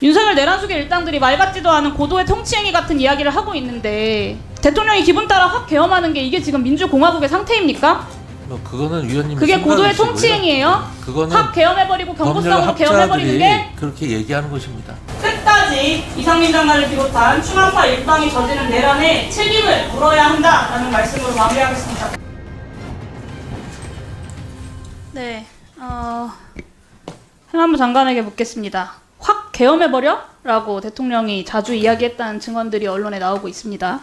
윤석열 내란숙의 일당들이 말 같지도 않은 고도의 통치행위 같은 이야기를 하고 있는데 대통령이 기분 따라 확 계엄하는 게 이게 지금 민주공화국의 상태입니까? 그거는 위원님 그게 고도의 통치행위예요? 그거는 확 계엄해버리고 경고성으로 계엄해버리는 게 그렇게 얘기하는 것입니다. 끝까지 이상민 장관을 비롯한 충암파 일당이 저지른 내란에 책임을 물어야 한다라는 말씀으로 마무리하겠습니다. 네, 행안부 장관에게 묻겠습니다. 확 계엄해버려? 라고 대통령이 자주 이야기했다는 증언들이 언론에 나오고 있습니다.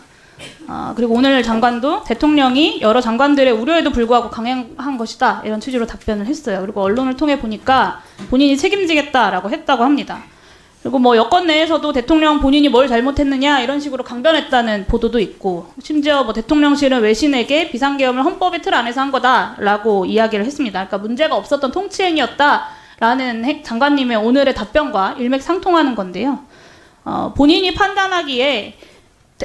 그리고 오늘 장관도 대통령이 여러 장관들의 우려에도 불구하고 강행한 것이다 이런 취지로 답변을 했어요. 그리고 언론을 통해 보니까 본인이 책임지겠다라고 했다고 합니다. 그리고 뭐 여권 내에서도 대통령 본인이 뭘 잘못했느냐 이런 식으로 강변했다는 보도도 있고, 심지어 뭐 대통령실은 외신에게 비상계엄을 헌법의 틀 안에서 한 거다라고 이야기를 했습니다. 그러니까 문제가 없었던 통치행위였다라는 장관님의 오늘의 답변과 일맥상통하는 건데요.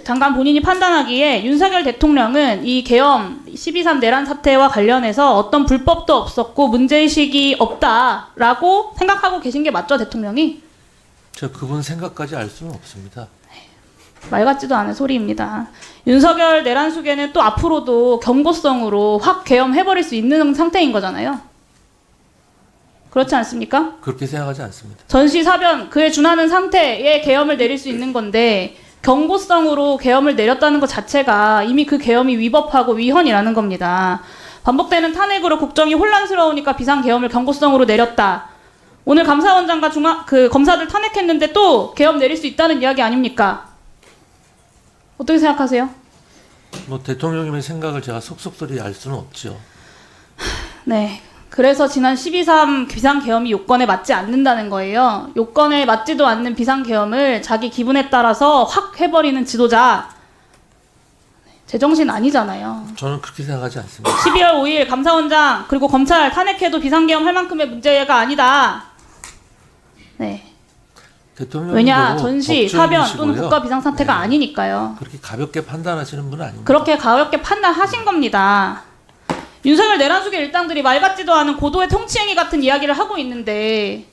장관 본인이 판단하기에 윤석열 대통령은 이 계엄 12.3 내란 사태와 관련해서 어떤 불법도 없었고 문제의식이 없다라고 생각하고 계신 게 맞죠, 대통령이? 저 그분 생각까지 알 수는 없습니다. 말 같지도 않은 소리입니다. 윤석열 내란숙에는 또 앞으로도 경고성으로 확 계엄해버릴 수 있는 상태인 거잖아요. 그렇지 않습니까? 그렇게 생각하지 않습니다. 전시사변, 그에 준하는 상태에 계엄을 내릴 수 있는 건데 경고성으로 계엄을 내렸다는 것 자체가 이미 그 계엄이 위법하고 위헌이라는 겁니다. 반복되는 탄핵으로 국정이 혼란스러우니까 비상계엄을 경고성으로 내렸다. 오늘 감사원장과 검사들 탄핵했는데 또 계엄 내릴 수 있다는 이야기 아닙니까? 어떻게 생각하세요? 뭐 대통령님의 생각을 제가 속속들이 알 수는 없죠. 네. 그래서 지난 12.3 비상계엄이 요건에 맞지 않는다는 거예요. 요건에 맞지도 않는 비상계엄을 자기 기분에 따라서 확 해버리는 지도자. 제정신 아니잖아요. 저는 그렇게 생각하지 않습니다. 12월 5일 감사원장 그리고 검찰 탄핵해도 비상계엄 할 만큼의 문제가 아니다. 네. 왜냐, 전시, 사변 또는 국가 비상사태가 아니니까요. 그렇게 가볍게 판단하시는 분은 아닙니다. 그렇게 가볍게 판단하신 겁니다. 윤석열 내란숙의 일당들이 말 같지도 않은 고도의 통치행위 같은 이야기를 하고 있는데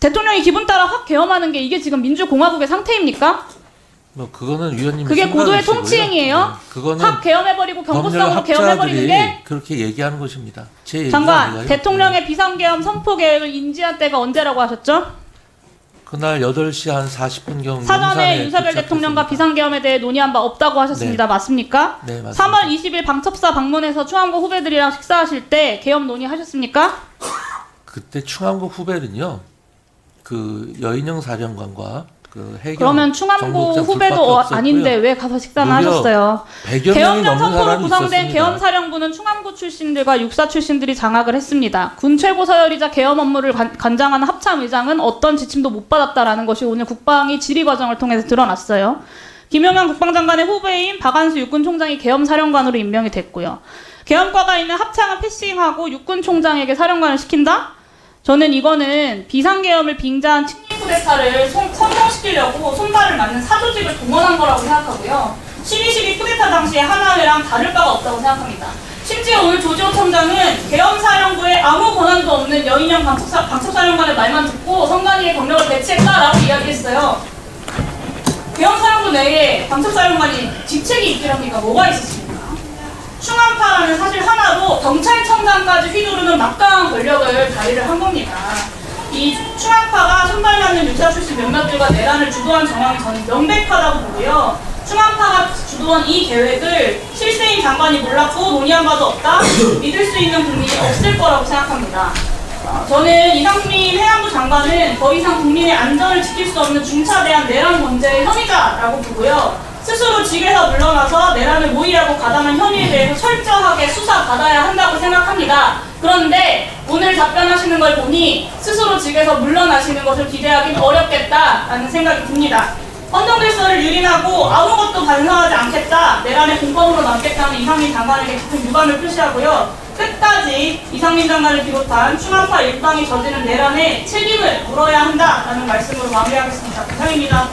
대통령이 기분 따라 확 계엄하는 게 이게 지금 민주공화국의 상태입니까? 그거는 위원님 그게 고도의 통치행위예요? 네, 그거는 확 계엄해버리고 경고성으로 계엄해버리는 게 그렇게 얘기하는 것입니다. 장관, 대통령의 비상계엄 선포 계획을 인지한 때가 언제라고 하셨죠? 그날 8시 한 40분경 사전에 윤석열 대통령과 비상계엄에 대해 논의한 바 없다고 하셨습니다. 네. 맞습니까? 네, 맞습니다. 3월 20일 방첩사 방문해서 충암고 후배들이랑 식사하실 때 계엄 논의하셨습니까? 그때 충암고 후배는요, 그 여인영 사령관과 그러면 충암고 후배도 아닌데 왜 가서 식사는 하셨어요? 계엄령 선포로 구성된 계엄사령부는 충암고 출신들과 육사 출신들이 장악을 했습니다. 군 최고 서열이자 계엄 업무를 관장하는 합참의장은 어떤 지침도 못 받았다라는 것이 오늘 국방위 질의 과정을 통해서 드러났어요. 김용현 국방장관의 후배인 박한수 육군총장이 계엄사령관으로 임명이 됐고요. 계엄과가 있는 합창을 패싱하고 육군총장에게 사령관을 시킨다? 저는 이거는 비상계엄을 빙자한 친일 쿠데타를 성공시키려고 손발을 맞는 사조직을 동원한 거라고 생각하고요. 12.12 쿠데타 당시에 하나회랑 다를 바가 없다고 생각합니다. 심지어 오늘 조지호 청장은 계엄사령부에 아무 권한도 없는 여인영 방첩사령관의 말만 듣고 선관위에 경력을 배치했다라고 이야기했어요. 계엄사령부 내에 방첩사령관이 직책이 있기랍니까? 뭐가 있었습니까? 충암파라는 사실 하나로 경찰청장까지 휘두르는 막강한 권력을 발휘를 한 겁니다. 이 충암파가 손발맞는 육사 출신 몇몇들과 내란을 주도한 정황이 저는 명백하다고 보고요. 충암파가 주도한 이 계획을 실세인 장관이 몰랐고 논의한 바도 없다? 믿을 수 있는 국민이 없을 거라고 생각합니다. 저는 이상민 행안부 장관은 더 이상 국민의 안전을 지킬 수 없는 중차대한 내란 범죄의 혐의자라고 보고요. 스스로 직에서 물러나서 내란을 모의하고 가담한 혐의에 대해서 철저하게 수사받아야 한다고 생각합니다. 그런데 오늘 답변하시는 걸 보니 스스로 직에서 물러나시는 것을 기대하기는 어렵겠다라는 생각이 듭니다. 헌정질서를 유린하고 아무것도 반성하지 않겠다, 내란의 공범으로 남겠다는 이상민 장관에게 깊은 유감을 표시하고요. 끝까지 이상민 장관을 비롯한 충암파 일당이 저지른 내란에 책임을 물어야 한다라는 말씀으로 마무리하겠습니다. 이상입니다.